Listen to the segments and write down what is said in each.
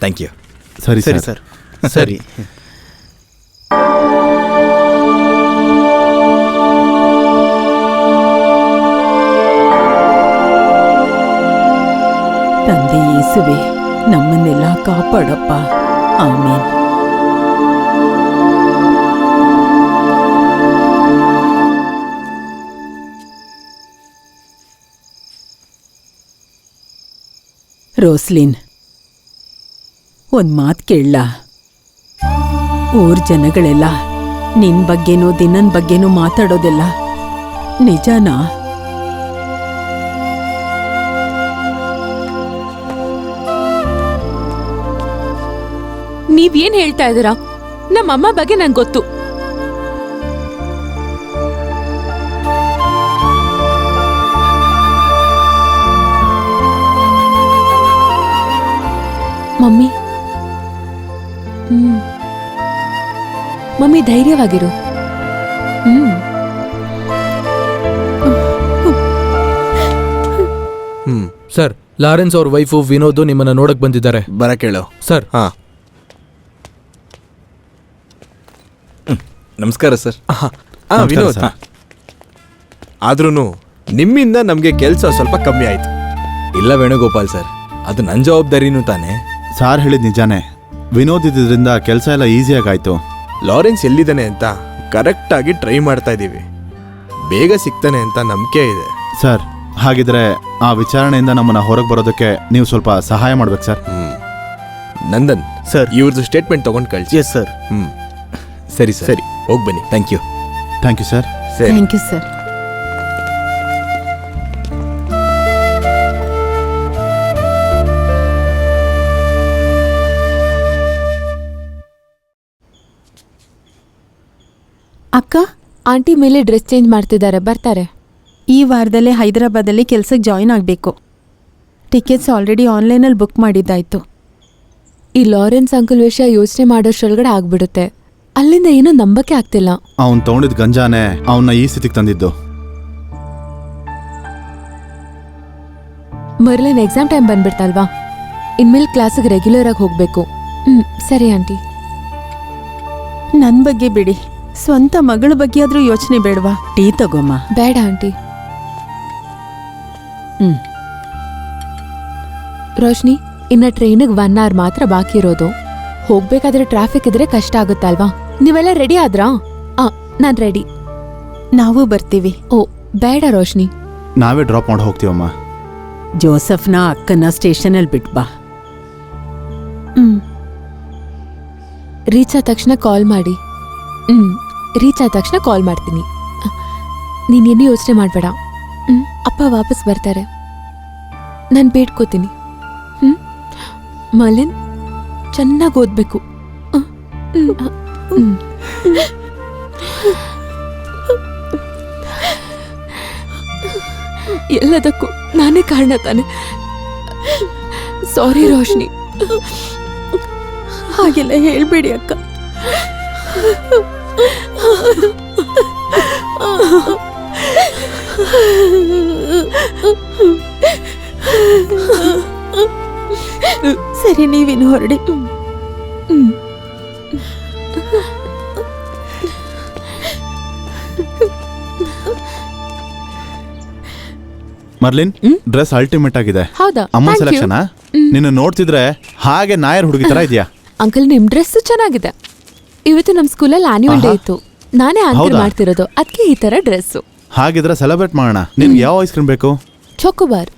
Thank you. ಸರಿ ಸರಿ sir. ಸರಿ. ತಂದೆ ಯೇಸುವೆ, ನಮ್ಮನ್ನೆಲ್ಲ ಕಾಪಾಡಪ್ಪ. ಆಮೇನ್. ರೋಸ್ಲಿನ್, ಒಂದ್ ಮಾತ್ ಕೇಳಲ್ಲ? ಊರ್ ಜನಗಳೆಲ್ಲ ನಿನ್ ಬಗ್ಗೆನೂ ದಿನನ್ ಬಗ್ಗೆನೂ ಮಾತಾಡೋದೆಲ್ಲ ನಿಜನಾ? ನೀವೇನ್ ಹೇಳ್ತಾ ಇದ್ದೀರಾ? ನಮ್ಮಮ್ಮ ಬಗ್ಗೆ ನಂಗೆ ಗೊತ್ತು. ಮಮ್ಮಿ, ಮಮ್ಮಿ ಧೈರ್ಯವಾಗಿರು. ಸರ್, ಲಾರೆನ್ಸ್ ಅವ್ರ ವೈಫು ವಿನೋದ್ ನಿಮ್ಮನ್ನ ನೋಡಕ್ ಬಂದಿದ್ದಾರೆ. ಬರ ಕೇಳು ಸರ್. ಹಾ, ನಮಸ್ಕಾರ ಸರ್. ವಿನೋದ್, ಆದ್ರೂ ನಿಮ್ಮಿಂದ ನಮಗೆ ಕೆಲಸ ಸ್ವಲ್ಪ ಕಮ್ಮಿ ಆಯ್ತು. ಇಲ್ಲ ವೇಣುಗೋಪಾಲ್ ಸರ್, ಅದು ನನ್ನ ಜವಾಬ್ದಾರಿನೂ ತಾನೆ. ಸಾರ್ ಹೇಳಿದ್ ನಿಜಾನೇ. ವಿನೋದ್ ಇದ್ರಿಂದ ಕೆಲಸ ಎಲ್ಲ ಈಸಿಯಾಗಾಯ್ತು. ಲಾರೆನ್ಸ್ ಎಲ್ಲಿದ್ದಾನೆ ಅಂತ ಕರೆಕ್ಟ್ ಆಗಿ ಟ್ರೈ ಮಾಡ್ತಾ ಇದ್ದೀವಿ. ಬೇಗ ಸಿಗ್ತಾನೆ ಅಂತ ನಂಬಿಕೆ ಇದೆ. ಸರ್, ಹಾಗಿದ್ರೆ ಆ ವಿಚಾರಣೆಯಿಂದ ನಮ್ಮನ್ನ ಹೊರಗೆ ಬರೋದಕ್ಕೆ ನೀವು ಸ್ವಲ್ಪ ಸಹಾಯ ಮಾಡ್ಬೇಕು ಸರ್. ನಂದನ್ ಸರ್, ಇವ್ರದ್ದು ಸ್ಟೇಟ್ಮೆಂಟ್ ತಗೊಂಡು ಕಳಿಸಿ. Yes sir. ಸರಿ ಸರ್, ಸರಿ, ಹೋಗಿ ಬನ್ನಿ. Thank you. Thank you sir. Thank you sir. ಅಕ್ಕ, ಆಂಟಿ ಮೇಲೆ ಡ್ರೆಸ್ ಚೇಂಜ್ ಮಾಡ್ತಿದ್ದಾರೆ, ಬರ್ತಾರೆ. ಈ ವಾರದಲ್ಲೇ ಹೈದರಾಬಾದಲ್ಲಿ ಕೆಲ್ಸಕ್ಕೆ ಜಾಯಿನ್ ಆಗಬೇಕು. ಟಿಕೆಟ್ಸ್ ಆಲ್ರೆಡಿ ಆನ್ಲೈನಲ್ಲಿ ಬುಕ್ ಮಾಡಿದ್ದಾಯ್ತು. ಈ ಲಾರೆನ್ಸ್ ಅಂಕಲ್ ವಿಷಯ ಯೋಚನೆ ಮಾಡೋಷ್ಟ್ರೊಳಗಡೆ ಆಗ್ಬಿಡುತ್ತೆ. ಅಲ್ಲಿಂದ ಏನೋ ನಂಬಕ್ಕೆ ಆಗ್ತಿಲ್ಲ. ಅವನ್ ತಗೊಂಡಿದ್ ಗಂಜಾನೆ ಅವನ್ನ ಈ ಸ್ಥಿತಿಗೆ ತಂದಿದ್ದು. ಮರ್ಲಿನ್ ಎಕ್ಸಾಮ್ ಟೈಮ್ ಬಂದ್ಬಿಡ್ತಲ್ವಾ, ಇನ್ಮೇಲೆ ಕ್ಲಾಸಿಗೆ ರೆಗ್ಯುಲರ್ ಆಗಿ ಹೋಗ್ಬೇಕು. ಸರಿ ಆಂಟಿ. ನನ್ನ ಬಗ್ಗೆ ಬಿಡಿ, ಸ್ವಂತ ಮಗಳ ಬಗ್ಗೆ ಆದ್ರೂ ಯೋಚನೆ ಬೇಡವಾ? ಟೀ ತಗೋಮ್ಮ. ಬೇಡ ಆಂಟಿ. ರೋಶ್ನಿ, ಇನ್ನ ಟ್ರೈನಿಗೆ 1 hour ಮಾತ್ರ ಬಾಕಿ ಇರೋದು. ಹೋಗ್ಬೇಕಾದ್ರೆ ಟ್ರಾಫಿಕ್ ಇದ್ರೆ ಕಷ್ಟ ಆಗುತ್ತಲ್ವಾ? ನೀವೆಲ್ಲ ರೆಡಿ ಆದ್ರಾ? ನಾನ್ ರೆಡಿ. ನಾವು ಬರ್ತೀವಿ. ಓ ಬೇಡ ರೋಶ್ನಿ, ನಾವೇ ಡ್ರಾಪ್ ಮಾಡಿ ಹೋಗ್ತೀವಮ್ಮ. ಜೋಸಫ್ನ ಅಕ್ಕನ ಸ್ಟೇಷನಲ್ಲಿ ಬಿಟ್ಬಾ. ರೀಚ್ ಆದ ತಕ್ಷಣ ಕಾಲ್ ಮಾಡಿ. ರೀಚ್ ಆದ ತಕ್ಷಣ ಕಾಲ್ ಮಾಡ್ತೀನಿ. ನೀನೇನು ಯೋಚನೆ ಮಾಡಬೇಡ. ಅಪ್ಪ ವಾಪಸ್ ಬರ್ತಾರೆ, ನಾನು ಬೇಡ್ಕೋತೀನಿ. ಮಲಿನ್ ಚೆನ್ನಾಗಿ ಓದ್ಬೇಕು. ಎಲ್ಲದಕ್ಕೂ ನಾನೇ ಕಾರಣ ತಾನೆ. ಸಾರಿ ರೋಶ್ನಿ. ಹಾಗೆಲ್ಲ ಹೇಳ್ಬೇಡಿ ಅಕ್ಕ. ಸರಿ, ನೀವಿನ್ನು ಹೊರಡಿ. ಮರ್ಲಿನ್, ಡ್ರೆಸ್ ಅಲ್ಟಿಮೇಟ್ ಆಗಿದೆ. ಹೌದಾ? ಅಮ್ಮ ಸೆಲೆಕ್ಷನ್. ನಿನ್ನ ನೋಡ್ತಿದ್ರೆ ಹಾಗೆ ನಾಯರ್ ಹುಡುಗಿ ತರ ಇದೆಯಾ? ಅಂಕಲ್, ನಿಮ್ ಡ್ರೆಸ್ ಚೆನ್ನಾಗಿದೆ. ಇವತ್ತು ನಮ್ ಸ್ಕೂಲಲ್ಲಿ ಆನ್ಯುವಲ್ ಡೇ ಇತ್ತು. ನಾನೇ ಆನ್ಸರ್ ಮಾಡ್ತಿರೋದು, ಅದಕ್ಕೆ ಈ ತರ ಡ್ರೆಸ್. ಹಾಗಿದ್ರೆ ಸೆಲೆಬ್ರೇಟ್ ಮಾಡೋಣ. ನಿನ್ಗೆ ಯಾವ ಐಸ್ ಕ್ರೀಮ್ ಬೇಕು? ಚೋಕೋಬಾರ್.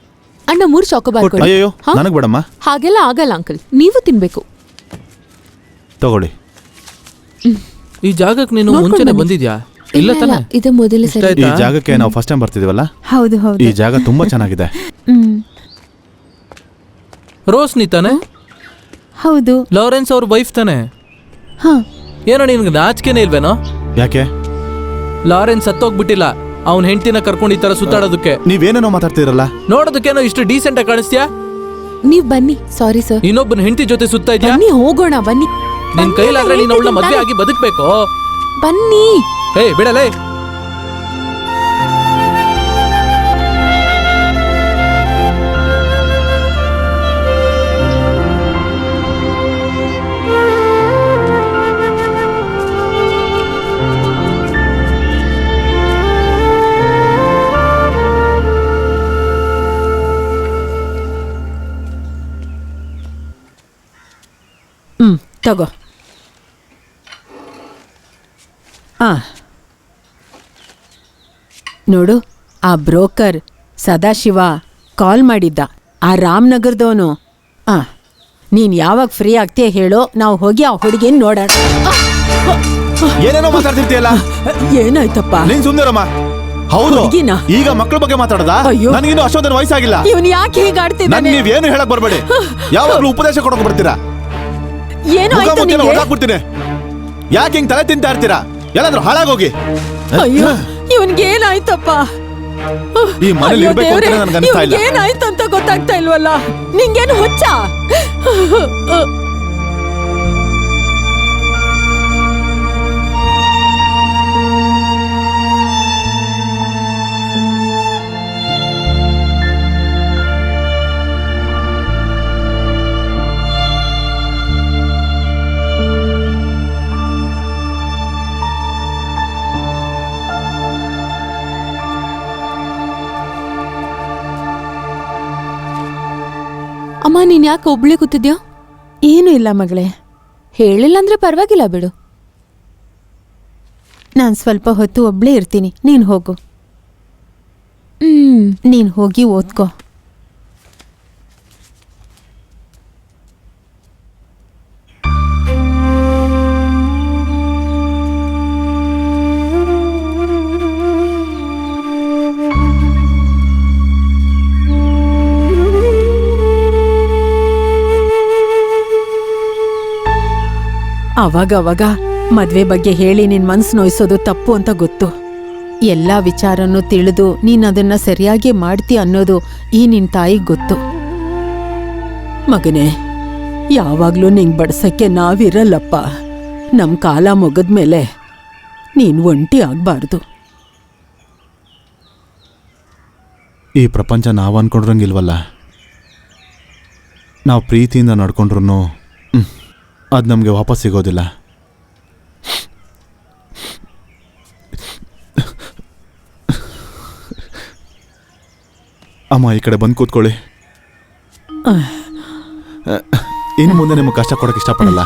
ಅಣ್ಣ 3 ಚೋಕೋಬಾರ್ ಕೊಡಿ. ಅಯ್ಯೋ, ನನಗ್ ಬೇಡಮ್ಮ. ಹಾಗೆಲ್ಲ ಆಗಲ್ಲ ಅಂಕಲ್, ನೀವು ತಿನ್ಬೇಕು. ತಗೊಳ್ಳಿ. ಈ ಜಾಗಕ್ಕೆ ನೀನು ಮುಂಚೆನೆ ಬಂದಿದ್ಯಾ? ಇಲ್ಲ ತಾನೆ? ಇದು ಮೊದಲ ಸರಿ. ಈ ಜಾಗಕ್ಕೆ ನಾವು ಫಸ್ಟ್ ಟೈಮ್ ಬರ್ತಿದೀವಲ್ಲ? ಹೌದು ಹೌದು. ಈ ಜಾಗ ತುಂಬಾ ಚೆನ್ನಾಗಿದೆ. ರೋಸ್ನಿ ತಾನೆ? ಹೌದು. ಲಾರೆನ್ಸ್ ಅವ್ರ ವೈಫ್ ತಾನೆ? ಹಾ. ಏನೋ ನಿನ್ಗೆ ನಾಚಿಕೆನೇ ಇಲ್ವೇನೋ? ಯಾಕೆ? ಲಾರೆನ್ಸ್ ಸತ್ತೋಗ್ಬಿಟ್ಟಿಲ್ಲ, ಅವ್ನ ಹೆಂಡತಿನ ಕರ್ಕೊಂಡು ಈ ತರ ಸುತ್ತಾಡೋದಕ್ಕೆ. ನೀವೇನೇನೋ ಮಾತಾಡ್ತಿರಲ್ಲ? ನೋಡೋದಕ್ಕೇನೋ ಇಷ್ಟು ಡೀಸೆಂಟ್ ಆಗಿ ಕಾಣಿಸ್ತೀಯಾ? ನೀವ್ ಬನ್ನಿ. Sorry sir. ಇನ್ನೊಬ್ಬನ ಹೆಂಡತಿ ಜೊತೆ ಸುತ್ತಾ ಇದ್ಯಾ? ಬನ್ನಿ ಹೋಗೋಣ, ಬನ್ನಿ. ನಿನ್ ಕೈಲಾದ್ರೆ ನೀನು ಅವಳನ್ನ ಮದುವೆ ಆಗಿ ಬದುಕ್ಬೇಕು. ಬನ್ನಿ. ಹೇ ಬಿಡಲೇ. ತಗೋ. ನೋಡು, ಆ ಬ್ರೋಕರ್ ಸದಾಶಿವ ಕಾಲ್ ಮಾಡಿದ್ದ, ಆ ರಾಮನಗರದವನು. ನೀನ್ ಯಾವಾಗ ಫ್ರೀ ಆಗ್ತೀಯ ಹೇಳೋ, ನಾವು ಹೋಗಿ ಆ ಹುಡುಗಿನ ನೋಡೋಣ. ಏನೇನೋ ಮಾತಾಡ್ತಿರ್ತೀಯಲ್ಲ, ಏನಾಯ್ತಪ್ಪ? ನೀನ್ ಸುಂದರಮ್ಮ. ಹೌದು, ಹುಡ್ಗಿನ? ಈಗ ಮಕ್ಕಳ ಬಗ್ಗೆ ಮಾತಾಡದ? ಅಯ್ಯೋ. ನನಗಿನ್ನು ಅಷ್ಟೊಂದರ ವಯಸ್ಸಾಗಿಲ್ಲ. ಇವನ್ ಯಾಕೆ ಹೀಗಾಡ್ತಿದ್ದಾನೆ? ನೀವೇನು ಹೇಳಕ್ ಬರ್ಬೇಡಿ. ಯಾವಾಗ್ಲೂ ಉಪದೇಶ ಕೊಡಕ್ ಬರ್ತೀರಾ? ಏನು ಆಯ್ತು ನಿಂಗೆ? ಹೊಡಾಕ್ಬಿಡ್ತೀನಿ. ಯಾಕೆ ಹಿಂಗ್ ತಲೆ ತಿಂತಾ ಇರ್ತೀರಾ? ಎಲ್ಲಾದ್ರೂ ಹಾಳಾಗೋಗಿ. ಅಯ್ಯೋ, ಇವನ್ಗೆ ಏನಾಯ್ತಪ್ಪ? ಈ ಮನೇಲಿ ಇರ್ಬೇಕು ಅಂತ ನನ್ಗೆ ಅನಿಸ್ತಾ ಇಲ್ಲ. ಏನಾಯ್ತು ಅಂತ ಗೊತ್ತಾಗ್ತಾ ಇಲ್ವಲ್ಲ. ನಿಂಗೇನು ಹುಚ್ಚ? ಅಮ್ಮ, ನೀನ್ ಯಾಕೆ ಒಬ್ಳೆ ಕೂತಿದ್ಯಾ? ಏನೂ ಇಲ್ಲ ಮಗಳೇ. ಹೇಳಿಲ್ಲ ಅಂದ್ರೆ ಪರವಾಗಿಲ್ಲ ಬಿಡು. ನಾನು ಸ್ವಲ್ಪ ಹೊತ್ತು ಒಬ್ಳೇ ಇರ್ತೀನಿ, ನೀನು ಹೋಗು. ನೀನು ಹೋಗಿ ಓದ್ಕೋ. ಅವಾಗ ಮದ್ವೆ ಬಗ್ಗೆ ಹೇಳಿ ನಿನ್ ಮನ್ಸು ನೋಯಿಸೋದು ತಪ್ಪು ಅಂತ ಗೊತ್ತು. ಎಲ್ಲ ವಿಚಾರನೂ ತಿಳಿದು ನೀನು ಅದನ್ನ ಸರಿಯಾಗಿ ಮಾಡ್ತಿ ಅನ್ನೋದು ಈ ನಿನ್ ತಾಯಿಗೆ ಗೊತ್ತು. ಮಗನೇ, ಯಾವಾಗ್ಲೂ ನಿಂಗ್ ಬಡ್ಸಕ್ಕೆ ನಾವಿರಲ್ಲಪ್ಪ. ನಮ್ ಕಾಲ ಮುಗಿದ್ಮೇಲೆ ನೀನ್ ಒಂಟಿ ಆಗ್ಬಾರ್ದು. ಈ ಪ್ರಪಂಚ ನಾವು ಅನ್ಕೊಂಡ್ರಂಗಿಲ್ವಲ್ಲ. ನಾವು ಪ್ರೀತಿಯಿಂದ ನಡ್ಕೊಂಡ್ರು ಅದು ನಮಗೆ ವಾಪಸ್ ಸಿಗೋದಿಲ್ಲ. ಅಮ್ಮ, ಈ ಕಡೆ ಬಂದು ಕೂತ್ಕೊಳ್ಳಿ. ಇನ್ನು ಮುಂದೆ ನಿಮಗೆ ಕಷ್ಟ ಕೊಡಕ್ಕೆ ಇಷ್ಟಪಡಲ್ಲ.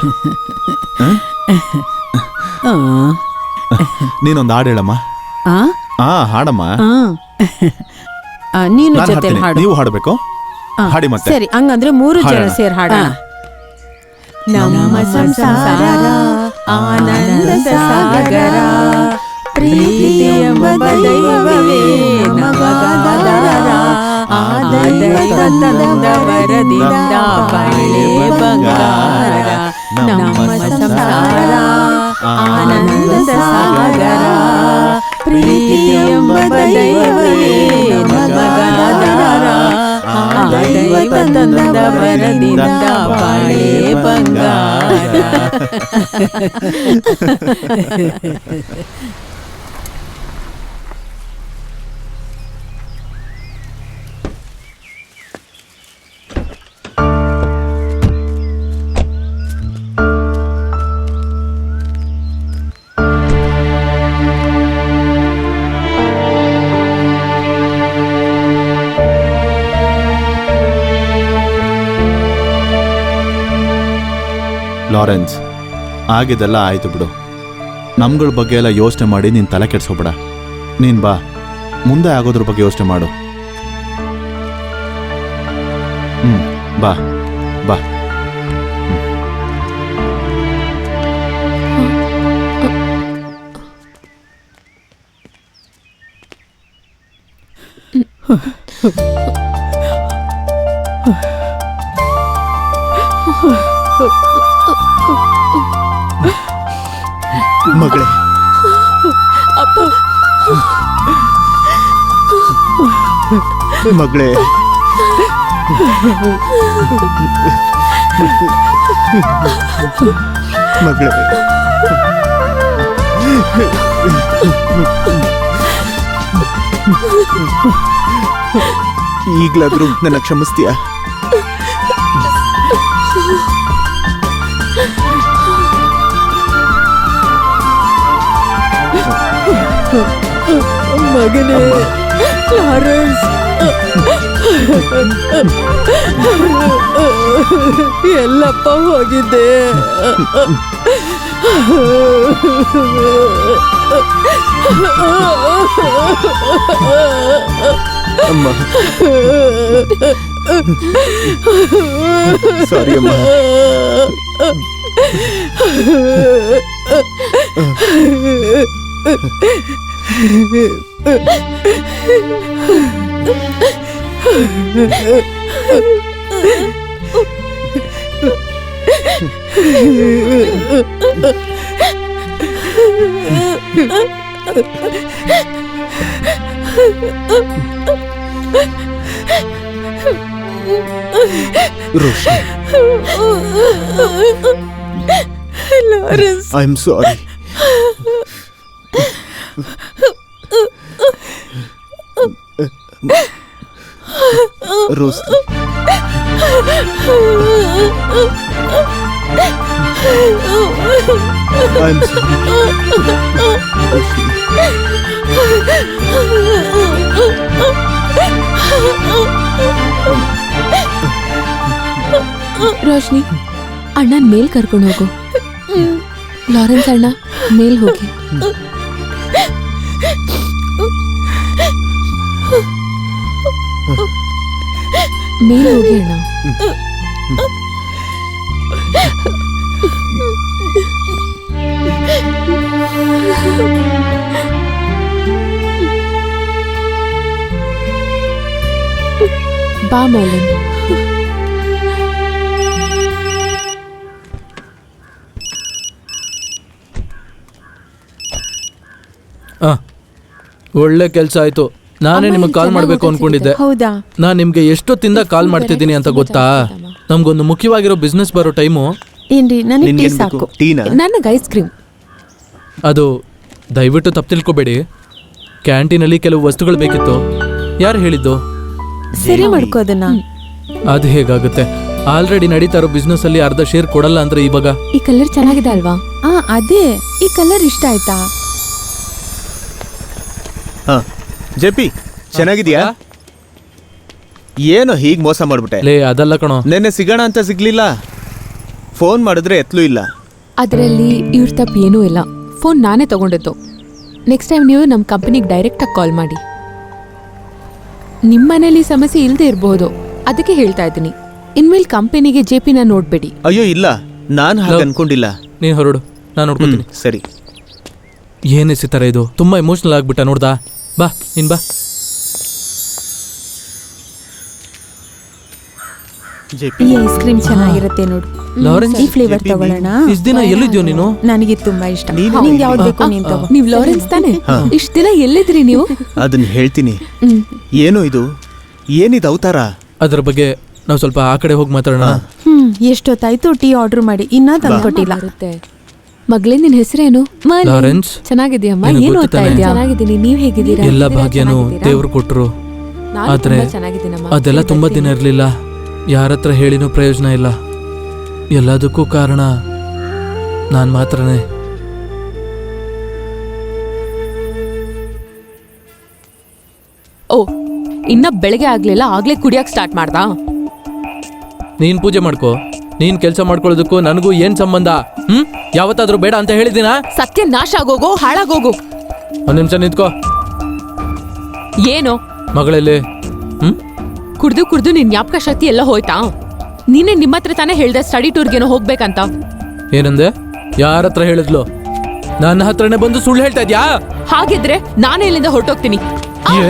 ನೀನೊಂದು ಹಾಡು ಹೇಳಮ್ಮ. ಹಾಡಮ್ಮ. ನೀನು ನಾನ್ ಜೊತೆ ಹಾಡ್ತೀನಿ, ಹಾಡು. ನೀವು ಹಾಡಬೇಕು. ಹಾಡಿ ಮತ್ತೆ. ಸರಿ, ಹಂಗಂದ್ರೆ 3 ಜನ ಹಾಡೋಣ. ಸೇರಿ ಹಾಡೋಣ. ನಮ್ಮ ಸಂಸಾರ ಆನಂದ ಸಾಗರ, ಪ್ರೀತಿ ಎಂಬ ದೈವವೇ ನಮಗಾಧಾರ, ಆ ದೈವದ ವರದಿಂದ ಬಾಳೆ ಬಂಗಾರ. ನಮ್ಮ ಸಂಸಾರ ಆನಂದ ಸಾಗರ, ಪ್ರೀತಿ ಎಂಬ ದೈವವೇ ನಮಗಾಧಾರ, ಆ ದೈವದ ವರದಿಂದ ಬಾಳೆ ಬಂಗಾರ. ಲಾರೆನ್ಸ್, ಆಗಿದೆಲ್ಲ ಆಯಿತು ಬಿಡು. ನಮ್ಗಳ ಬಗ್ಗೆ ಎಲ್ಲ ಯೋಚನೆ ಮಾಡಿ ನೀನು ತಲೆ ಕೆಡ್ಸೋಬೇಡ. ನೀನು ಬಾ, ಮುಂದೆ ಆಗೋದ್ರ ಬಗ್ಗೆ ಯೋಚನೆ ಮಾಡು. ಬಾ ಬಾ. ಮಗಳೇ, ಮಗಳೇ, ಮಗಳೇ, ಈಗಲಾದ್ರೂ ನನ್ನ ಕ್ಷಮಿಸ್ತೀಯಾ? ಮಗನೇ ಲಾರೆನ್ಸ್, ಎಲ್ಲಪ್ಪ ಹೋಗಿದ್ದೆ? ಅಮ್ಮ ಸಾರಿ ಅಮ್ಮ. Roshan, I am sorry. Rose, I am Roshni, ಅಣ್ಣನ ಮೇಲ್ ಕರ್ಕೊಂಡು ಹೋಗು. ಲಾರೆನ್ಸ್ ಅಣ್ಣ, ಮೇಲ್ ಹೋಗಿ. ಮೇಲ್ ಹೋಗಿ ಅಣ್ಣ. ಬಾ ಮೌಲನ್. ಒಳ್ಳೆ ಕೆಲಸ ಆಯ್ತು. ನಾನೇ ನಿಮಗೆ ಕಾಲ್ ಮಾಡಬೇಕು ಅನ್ಕೊಂಡಿದ್ದೆ. ಹೌದಾ? ನಾನು ನಿಮ್ಗೆ ಎಷ್ಟೊತ್ತಿಂದ ಕಾಲ್ ಮಾಡ್ತಿದ್ದೀನಿ ಅಂತ ಗೊತ್ತಾ? ನಮ್ಗೊಂದು ಮುಖ್ಯವಾಗಿರೋ ಬಿಸ್ನೆಸ್ ಬರೋ ಟೈಮು. ಏನ್ರಿ, ನನಗೆ ಟೀ ಸಾಕು. ಟೀನಾ? ನನಗೆ ಐಸ್ ಕ್ರೀಮ್. ಅದು ದಯವಿಟ್ಟು ತಪ್ಪು ತಿಳ್ಕೊಬೇಡಿ. ಕ್ಯಾಂಟೀನಲ್ಲಿ ಕೆಲವು ವಸ್ತುಗಳು ಬೇಕಿತ್ತು. ಯಾರು ಹೇಳಿದ್ದು? ಸರಿ ಮಾಡ್ಕೋದನ್ನ. ಅದು ಹೇಗಾಗುತ್ತೆ? ಆಲ್ರೆಡಿ ನಡೀತಾ ಇರೋ ಬಿಸ್ನೆಸ್ ಅಲ್ಲಿ ಅರ್ಧ ಶೇರ್ ಕೊಡಲ್ಲ ಅಂದ್ರೆ ಇವಾಗ. ಈ ಕಲರ್ ಚೆನ್ನಾಗಿದೆ ಅಲ್ವಾ? ಅದೇ, ಈ ಕಲರ್ ಇಷ್ಟ ಆಯ್ತಾ? ಹಾ ಜೆಪಿ, ಚೆನ್ನಾಗಿದ್ಯಾ? ಏನೋ ಹೀಗೆ ಮೋಸ ಮಾಡ್ಬಿಟ್ಟೆ. ಲೇ ಅದಲ್ಲ ಕಣೋ, ನೆನ್ನೆ ಸಿಗೋಣ ಅಂತ ಸಿಗ್ಲಿಲ್ಲ. ಫೋನ್ ಮಾಡಿದ್ರೆ ಎತ್ತಲೂ ಇಲ್ಲ. ಅದರಲ್ಲಿ ಇವ್ರ ತಪ್ಪು ಏನೂ ಇಲ್ಲ. ಫೋನ್ ನಾನೇ ತಗೊಂಡಿದ್ದು. ನೆಕ್ಸ್ಟ್ ಟೈಮ್ ನೀವು ನಮ್ಮ ಕಂಪನಿಗೆ ಡೈರೆಕ್ಟಾಗಿ ಕಾಲ್ ಮಾಡಿ. ನಿಮ್ಮ ಮನೇಲಿ ಸಮಸ್ಯೆ ಇಲ್ಲದೆ ಇರಬಹುದು, ಅದಕ್ಕೆ ಹೇಳ್ತಾ ಇದ್ದೀನಿ. ಇನ್ಮೇಲೆ ಕಂಪನಿಗೆ ಜೆಪಿನ ನೋಡ್ಬೇಡಿ. ಅಯ್ಯೋ ಇಲ್ಲ, ನಾನು ಹಾಗೆ ಅನ್ಕೊಂಡಿಲ್ಲ. ನೀನ್ ಹೊರಡು, ನಾನು ನೋಡ್ಕೊತೀನಿ. ಸರಿ. ಏನೇ ಸಿತಾರ ಇದು, ತುಂಬಾ ಎಮೋಷನಲ್ ಆಗ್ಬಿಟ್ಟ. ನೋಡ್ದಾ? ಬಾ ನೀನ್ ಬಾ. ಜೆಪಿ, ಈ ಐಸ್ ಕ್ರೀಮ್ ಚೆನ್ನಾಗಿರುತ್ತೆ ನೋಡು. ಲಾರೆನ್ಸ್, ಈ ಫ್ಲೇವರ್ ತಗೊಳ್ಳೋಣ. ಇಷ್ಟ ದಿನ ಎಲ್ಲಿದ್ಯೋ ನೀನು? ನನಗೆ ತುಂಬಾ ಇಷ್ಟ. ನೀನು ನಿಂಗೆ ಯಾವ್ದು ಬೇಕು ನೀನ್ ತಗೋ. ನೀವು ಲಾರೆನ್ಸ್ ತಾನೆ? ಇಷ್ಟ ದಿನ ಎಲ್ಲಿದ್ರಿ ನೀವು? ಅದನ್ನ ಹೇಳ್ತೀನಿ. ಏನು ಇದು? ಏನಿದು ಅವತಾರ? ಅದ್ರ ಬಗ್ಗೆ ನಾವು ಸ್ವಲ್ಪ ಆ ಕಡೆ ಹೋಗಿ ಮಾತಾಡೋಣ. ಎಷ್ಟೊತ್ತಾಯ್ತು ಟೀ ಆರ್ಡರ್ ಮಾಡಿ, ಇನ್ನ ತಂದ್ಕೊಟ್ಟಿಲ್ಲ. ಮಗಳೇ, ನಿನ್ ಹೆಸರೇನು? ಲಾರೆನ್ಸ್, ಚೆನ್ನಾಗಿದ್ಯಮ್ಮ. ನಿನಗೆ ಏನು ಗೊತ್ತು ಓದ್ತಾ ತಾನೆ? ಇದ್ಯಾ? ಚೆನ್ನಾಗಿದ್ದೀನಿ. ನೀವ್ ಹೇಗಿದ್ದೀರಾ? ಎಲ್ಲ ಭಾಗ್ಯನು ದೇವ್ರು ಕೊಟ್ರು. ಆದ್ರೆ ಅದೆಲ್ಲ ತುಂಬಾ ದಿನ ಇರ್ಲಿಲ್ಲ. ಯಾರ ಹತ್ರ ಹೇಳಿನೂ ಪ್ರಯೋಜನ ಇಲ್ಲ. ಎಲ್ಲದಕ್ಕೂ ಕಾರಣ ನಾನ್ ಮಾತ್ರನೇ. ಓ, ಇನ್ನ ಬೆಳಗ್ಗೆ ಆಗ್ಲಿಲ್ಲ, ಆಗ್ಲೇ ಕುಡಿಯಕ್ ಸ್ಟಾರ್ಟ್ ಮಾಡ್ದಾ? ನೀನ್ ಪೂಜೆ ಮಾಡ್ಕೋ. ನೀನ್ ಕೆಲಸ ಮಾಡ್ಕೊಳ್ಳೋದಕ್ಕೂ ನನಗೂ ಏನ್ ಸಂಬಂಧ? ಯಾವತ್ತಾದ್ರೂ ಬೇಡ ಅಂತ ಹೇಳಿದಿನ? ಸತ್ಯ ನಾಶ ಆಗೋಗೋ, ಹಾಳಾಗೋಗು. ಒಂದ್ ನಿಮಿಷ ನಿಂತ್ಕೋ. ಏನು ಮಗಳಲ್ಲಿ ಕುಡ್ದು ಕುಡ್ದು ನಿನ್ ಜ್ಞಾಪಕ ಶಕ್ತಿ ಎಲ್ಲ ಹೋಯ್ತಾ? ನೀನೇ ನಿಮ್ಮ ಹತ್ರ ತಾನೇ ಹೇಳ್ದೆ ಸ್ಟಡಿ ಟೂರ್ಗೇನೋ ಹೋಗ್ಬೇಕಂತ. ಏನಂದೆ? ಯಾರ ಹತ್ರ ಹೇಳಿದ್ಲು? ನನ್ನ ಹತ್ರನೇ ಬಂದು ಸುಳ್ಳು ಹೇಳ್ತಾ ಇದ್ಯಾ? ಹಾಗಿದ್ರೆ ನಾನೇ ಇಲ್ಲಿಂದ ಹೊರಟೋಗ್ತೀನಿ.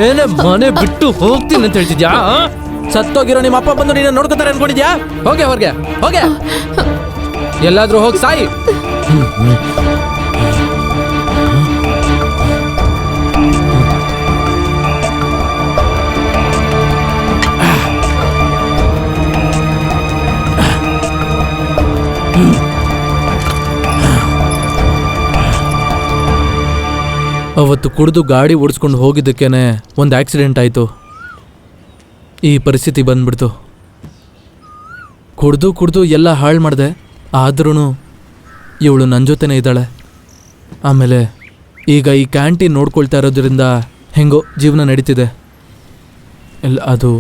ಏನೇ ಮನೆ ಬಿಟ್ಟು ಹೋಗ್ತೀನಿ ಅಂತ ಹೇಳ್ತಿದ್ಯಾ? ಸತ್ತೋಗಿರೋ ನಿಮ್ಮ ಅಪ್ಪ ಬಂದು ನೀನು ನೋಡ್ಕೋತಾರೆ ಅನ್ಕೊಂಡಿದ್ಯಾ? ಹೋಗೆ ಹೊರಗೆ, ಹೋಗೆ. ಎಲ್ಲಾದ್ರೂ ಹೋಗಿ ಸಾಯಿ. ಅವತ್ತು ಕುಡಿದು ಗಾಡಿ ಓಡಿಸ್ಕೊಂಡು ಹೋಗಿದ್ದಕ್ಕೇನೆ ಒಂದು ಆಕ್ಸಿಡೆಂಟ್ ಆಯಿತು. ಈ ಪರಿಸ್ಥಿತಿ ಬಂದ್ಬಿಡ್ತು. ಕುಡ್ದು ಎಲ್ಲ ಹಾಳು ಮಾಡಿದೆ. ಆದ್ರೂ ಇವಳು ನನ್ನ ಜೊತೆನೇ ಇದ್ದಾಳೆ. ಆಮೇಲೆ ಈಗ ಈ ಕ್ಯಾಂಟೀನ್ ನೋಡ್ಕೊಳ್ತಾ ಇರೋದ್ರಿಂದ ಹೆಂಗೋ ಜೀವನ ನಡೀತಿದೆ. ಅದು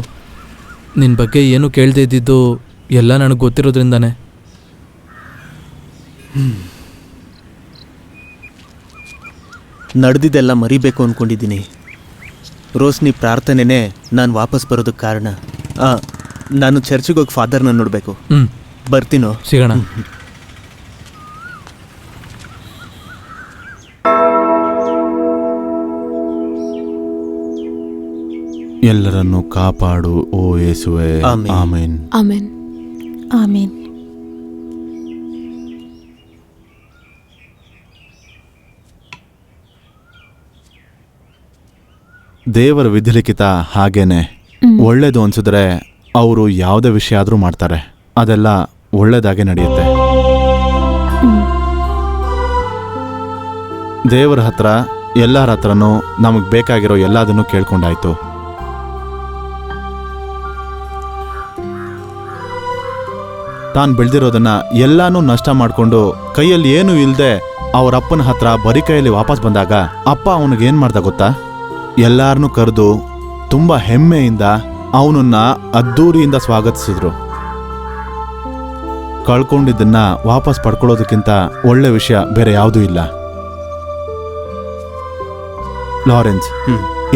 ನಿನ್ನ ಬಗ್ಗೆ ಏನು ಕೇಳದೇ ಇದ್ದಿದ್ದು ಎಲ್ಲ ನನಗೆ ಗೊತ್ತಿರೋದ್ರಿಂದಾನೆ. ನಡೆದಿದ್ದೆಲ್ಲ ಮರಿಬೇಕು ಅಂದ್ಕೊಂಡಿದ್ದೀನಿ. ರೋಶ್ನಿ ಪ್ರಾರ್ಥನೆನೇ ನಾನು ವಾಪಸ್ ಬರೋದಕ್ಕೆ ಕಾರಣ. ನಾನು ಚರ್ಚಿಗೆ ಹೋಗಿ ಫಾದರ್ನ ನೋಡಬೇಕು. ಬರ್ತೀನೋ? ಸಿಗೋಣ. ಎಲ್ಲರನ್ನು ಕಾಪಾಡು ಓ ಯೇಸುವೆ. ಆಮೆನ್. ಆಮೆನ್. ಆಮೇನ್. ಆಮೇನ್. ದೇವರ ವಿಧಿಲಿಖಿತ ಹಾಗೇನೆ. ಒಳ್ಳೇದು ಅನ್ಸಿದ್ರೆ ಅವರು ಯಾವುದೇ ವಿಷಯ ಆದರೂ ಮಾಡ್ತಾರೆ, ಅದೆಲ್ಲ ಒಳ್ಳೇದಾಗೆ ನಡೆಯುತ್ತೆ. ದೇವರ ಹತ್ರ ಎಲ್ಲರ ಹತ್ರನೂ ನಮಗೆ ಬೇಕಾಗಿರೋ ಎಲ್ಲದನ್ನು ಕೇಳ್ಕೊಂಡಾಯ್ತು. ತಾನು ಬೆಳೆದಿರೋದನ್ನ ಎಲ್ಲಾನು ನಷ್ಟ ಮಾಡಿಕೊಂಡು ಕೈಯಲ್ಲಿ ಏನೂ ಇಲ್ಲದೆ ಅವ್ರ ಅಪ್ಪನ ಹತ್ರ ಬರೀ ಕೈಯಲ್ಲಿ ವಾಪಸ್ ಬಂದಾಗ ಅಪ್ಪ ಅವನಿಗೇನು ಮಾಡ್ದ ಗೊತ್ತಾ? ಎಲ್ಲಾರನ್ನೂ ಕರೆದು ತುಂಬ ಹೆಮ್ಮೆಯಿಂದ ಅವನನ್ನ ಅದ್ದೂರಿಯಿಂದ ಸ್ವಾಗತಿಸಿದ್ರು. ಕಳ್ಕೊಂಡಿದ್ದನ್ನ ವಾಪಸ್ ಪಡ್ಕೊಳ್ಳೋದಕ್ಕಿಂತ ಒಳ್ಳೆ ವಿಷಯ ಬೇರೆ ಯಾವುದೂ ಇಲ್ಲ. ಲಾರೆನ್ಸ್,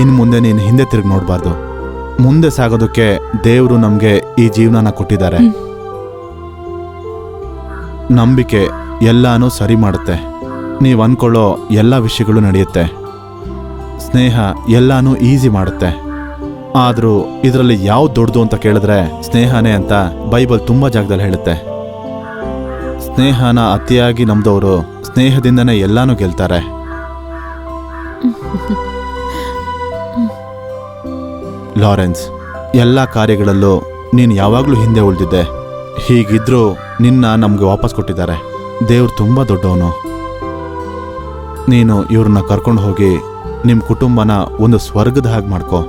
ಇನ್ನು ಮುಂದೆ ನೀನು ಹಿಂದೆ ತಿರುಗಿ ನೋಡಬಾರ್ದು. ಮುಂದೆ ಸಾಗೋದಕ್ಕೆ ದೇವರು ನಮಗೆ ಈ ಜೀವನನ ಕೊಟ್ಟಿದ್ದಾರೆ. ನಂಬಿಕೆ ಎಲ್ಲಾನು ಸರಿ ಮಾಡುತ್ತೆ. ನೀವು ಅನ್ಕೊಳ್ಳೋ ಎಲ್ಲ ವಿಷಯಗಳು ನಡೆಯುತ್ತೆ. ಸ್ನೇಹ ಎಲ್ಲಾನು ಈಸಿ ಮಾಡುತ್ತೆ. ಆದರೂ ಇದರಲ್ಲಿ ಯಾವ್ದು ದೊಡ್ಡದು ಅಂತ ಕೇಳಿದ್ರೆ ಸ್ನೇಹನೇ ಅಂತ ಬೈಬಲ್ ತುಂಬ ಜಾಗದಲ್ಲಿ ಹೇಳುತ್ತೆ. ಸ್ನೇಹನ ಅತಿಯಾಗಿ ನಂಬಿದವರು ಸ್ನೇಹದಿಂದನೇ ಎಲ್ಲಾನು ಗೆಲ್ತಾರೆ. ಲಾರೆನ್ಸ್, ಎಲ್ಲ ಕಾರ್ಯಗಳಲ್ಲೂ ನೀನು ಯಾವಾಗಲೂ ಹಿಂದೆ ಉಳಿದಿದ್ದೆ. ಹೀಗಿದ್ರೂ ನಿನ್ನ ನಮಗೆ ವಾಪಸ್ ಕೊಟ್ಟಿದ್ದಾರೆ. ದೇವ್ರು ತುಂಬ ದೊಡ್ಡವನು. ನೀನು ಇವ್ರನ್ನ ಕರ್ಕೊಂಡು ಹೋಗಿ ನಿಮ್ಮ ಕುಟುಂಬನ ಒಂದು ಸ್ವರ್ಗದ ಹಾಗೆ ಮಾಡ್ಕೋ.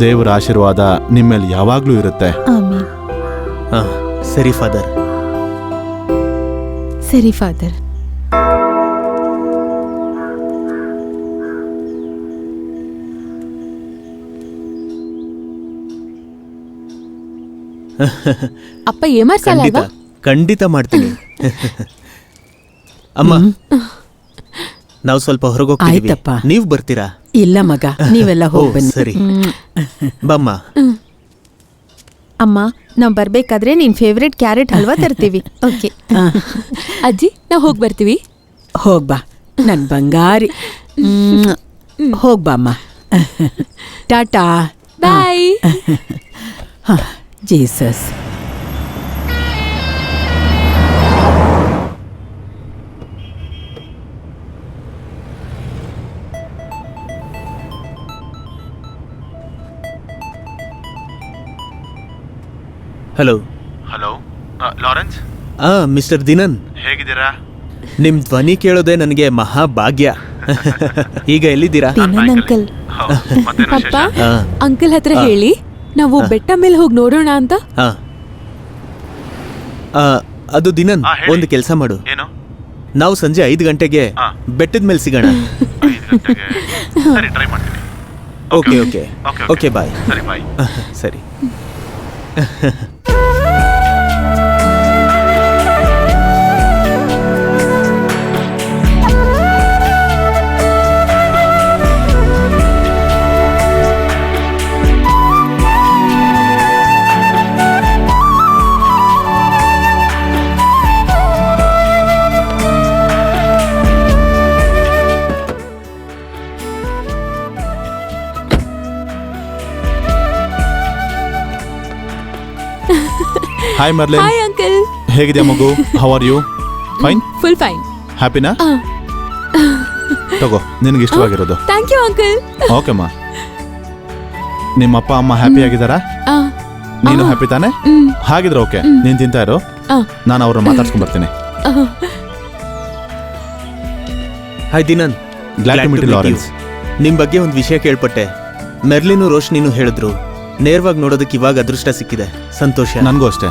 ದೇವರ ಆಶೀರ್ವಾದ ನಿಮ್ಮ ಮೇಲೆ ಯಾವಾಗಲೂ ಇರುತ್ತೆ. ಆಮೇನ್. ಸರಿ ಫಾದರ್. ಸರಿ ಫಾದರ್. ಅಪ್ಪ ಏಮಾರ್ಸಲ್ಲ ಖಂಡಿತ ಅಲ್ವಾ? ಖಂಡಿತ ಮಾಡ್ತೀನಿ. ಅಮ್ಮ, ನಾವು ಸ್ವಲ್ಪ ಹೊರಗೋಗ್ತೀವಿ. ಆಯ್ತಪ್ಪ. ನೀವು ಬರ್ತೀರಾ? ಇಲ್ಲ ಮಗ, ನೀವೆಲ್ಲ ಹೋಗಿ ಬನ್ನಿ. ಸರಿ. ಬಮ್ಮ. ಅಮ್ಮ, ನಾವು ಬರ್ಬೇಕಾದ್ರೆ ನಿನ್ ಫೇವ್ರೆಟ್ ಕ್ಯಾರೆಟ್ ಹಲ್ವಾ ತರ್ತೀವಿ. ಓಕೆ. ಅಜ್ಜಿ, ನಾವು ಹೋಗಿ ಬರ್ತೀವಿ. ಹೋಗ್ಬಾ ನನ್ ಬಂಗಾರಿ. ಹೋಗ್ಬಾ ಅಮ್ಮ. Tata. Bye. Jesus. Hello. Hello Lawrence, mister Dinan, ಹೇಗಿದ್ದೀರಾ? ನಿಮ್ ಧ್ವನಿ ಕೇಳೋದೇ ನನಗೆ ಮಹಾಭಾಗ್ಯ. ಈಗ ಎಲ್ಲಿದ್ದೀರಾ? ದಿನನ್ ಅಂಕಲ್. ಪಪ್ಪ, ಆ, ಅಂಕಲ್ ಹತ್ರ ಹೇಳಿ ನಾವು ಬೆಟ್ಟ ಮೇಲೆ ಹೋಗಿ ನೋಡೋಣ ಅಂತ. ಆ. ಅದು ದಿನನ್, ಒಂದು ಕೆಲಸ ಮಾಡು. ಏನು? ನಾವು ಸಂಜೆ 5 ಗಂಟೆಗೆ ಬೆಟ್ಟದ ಮೇಲೆ ಸಿಗೋಣ. ಸರಿ, ಟ್ರೈ ಮಾಡ್ತೀನಿ. Okay okay okay, bye. ಸರಿ, ಬಾಯ್. ಸರಿ. Hi Marlin, hi uncle. ಹೇಗಿದೆಯಾ ಮಗು? How are you? Fine? Full fine. ಹ್ಯಾಪಿನಾ? ತಗೋ, ನಿನಗೆ ಇಷ್ಟವಾಗಿರೋದು. Thank you uncle. ಓಕೆಮ್ಮ. ನಿಮ್ಮ ಅಪ್ಪ ಅಮ್ಮ ಹ್ಯಾಪಿ ಆಗಿದ್ದಾರಾ? ನೀನು ಹ್ಯಾಪಿ ತಾನೆ? ಹಾಗಿದ್ರೆ ಓಕೆ, ನೀನು ತಿಂತಾ ಇರು, ನಾನು ಅವ್ರನ್ನ ಮಾತಾಡ್ಸ್ಕೊಂಡ್ ಬರ್ತೀನಿ. Hi Dinan. Glad to meet you Lawrence. ನಿಮ್ ಬಗ್ಗೆ ಒಂದು ವಿಷಯ ಕೇಳ್ಪಟ್ಟೆ. ಮೆರ್ಲಿನು ರೋಶ್ನಿನೂ ಹೇಳಿದ್ರು. ನೇರವಾಗಿ ನೋಡೋದಕ್ಕೆ ಇವಾಗ ಅದೃಷ್ಟ ಸಿಕ್ಕಿದೆ. ಸಂತೋಷ. ನನಗೂ ಅಷ್ಟೇ.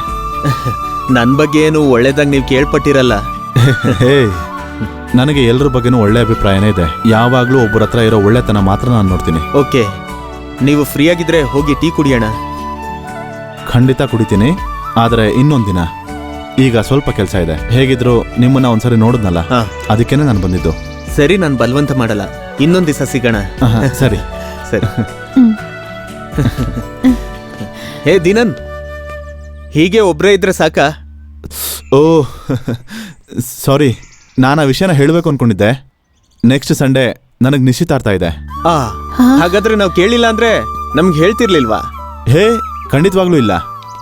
ನನ್ನ ಬಗ್ಗೆ ಏನು ಒಳ್ಳೇದಾಗಿ ನೀವು ಕೇಳ್ಪಟ್ಟಿರಲ್ಲ. ಹೇ, ನನಗೆ ಎಲ್ಲರ ಬಗ್ಗೆನೂ ಒಳ್ಳೆ ಅಭಿಪ್ರಾಯನೇ ಇದೆ. ಯಾವಾಗಲೂ ಒಬ್ಬರ ಹತ್ರ ಇರೋ ಒಳ್ಳೆತನ ಮಾತ್ರ ನಾನು ನೋಡ್ತೀನಿ. ಓಕೆ, ನೀವು ಫ್ರೀ ಆಗಿದ್ರೆ ಹೋಗಿ ಟೀ ಕುಡಿಯೋಣ. ಖಂಡಿತ ಕುಡಿತೀನಿ, ಆದರೆ ಇನ್ನೊಂದು ದಿನ. ಈಗ ಸ್ವಲ್ಪ ಕೆಲಸ ಇದೆ. ಹೇಗಿದ್ರು ನಿಮ್ಮನ್ನ ಒಂದ್ಸರಿ ನೋಡಿದ್ನಲ್ಲ, ಹಾ. ಅದಕ್ಕೇನೆ ನಾನು ಬಂದಿದ್ದು. ಸರಿ, ನಾನು ಬಲವಂತ ಮಾಡಲ್ಲ. ಇನ್ನೊಂದು ದಿವಸ ಸಿಗೋಣ. ಸರಿ. ಸರಿ. ಹೇ ದಿನನ್, ಹೀಗೆ ಒಬ್ರೇ ಇದ್ರೆ ಸಾಕಾ? ಓ ಸಾರಿ, ನಾನು ಆ ವಿಷಯನ ಹೇಳಬೇಕು ಅನ್ಕೊಂಡಿದ್ದೆ. ನೆಕ್ಸ್ಟ್ ಸಂಡೇ ನನಗೆ ನಿಶ್ಚಿತಾರ್ಥ ಇದೆ. ಹಾಗಾದ್ರೆ ನಾವು ಕೇಳಿಲ್ಲ ಅಂದ್ರೆ ನಮ್ಗೆ ಹೇಳ್ತಿರ್ಲಿಲ್ವಾ? ಹೇ, ಖಂಡಿತವಾಗ್ಲೂ ಇಲ್ಲ.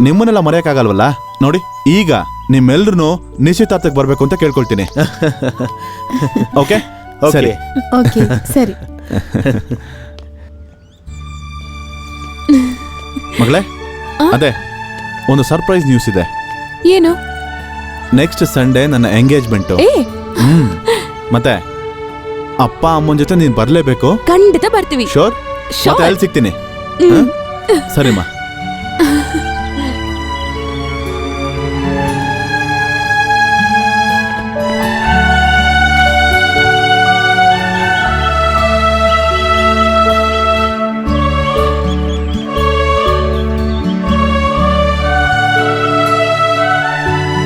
ನಿಮ್ಮನ್ನೆಲ್ಲ ಮರೆಯಕ್ಕಾಗಲ್ವಲ್ಲ. ನೋಡಿ, ಈಗ ನಿಮ್ಮೆಲ್ರೂ ನಿಶ್ಚಿತಾರ್ಥಕ್ಕೆ ಬರಬೇಕು ಅಂತ ಕೇಳ್ಕೊಳ್ತೀನಿ. ಓಕೆ ಸರಿ. ಓಕೆ ಸರಿ. ಮಗಳೇ, ಅದೇ ಒಂದು ಸರ್ಪ್ರೈಸ್ ನ್ಯೂಸ್ ಇದೆ. ಏನು? ನೆಕ್ಸ್ಟ್ ಸಂಡೇ ನನ್ನ ಎಂಗೇಜ್ಮೆಂಟು. ಏ, ಮತ್ತೆ ಅಪ್ಪ ಅಮ್ಮನ ಜೊತೆ ನೀನ್ ಬರ್ಲೇಬೇಕು. ಖಂಡಿತ ಬರ್ತೀವಿ. ಶೋರ್? ಮತ್ತೆ ಅಲ್ಲಿ ಸಿಗ್ತೀನಿ. ಸರಿಮ್ಮ.